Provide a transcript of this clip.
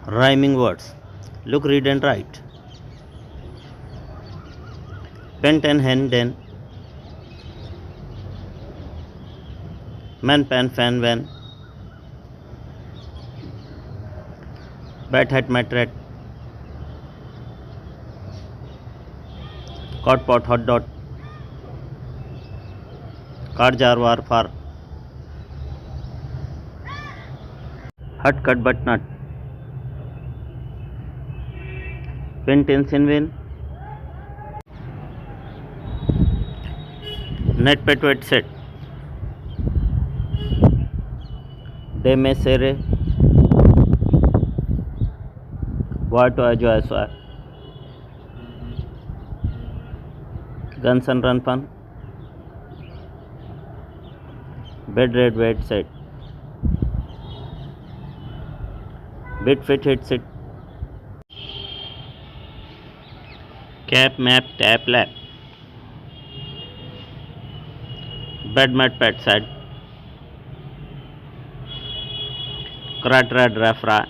Rhyming words. Look, read, and write. Pen, ten, hen, den. Man, pan, fan, van. Bat, hat, mat, rat. Cot, pot, hot dot. Car, jar, war, far. Hut, cut, but nut. Pin, tin, sin, win. Net, pet, wet, set. De, me, sere. War, to, ajo, aswa. Guns and run, fun. Bed, red, wet, set. Bit, fit, hit, sit. Cap, map, tap, lap. Bed, mat, pet, sad. Krat, rad, raf, ra.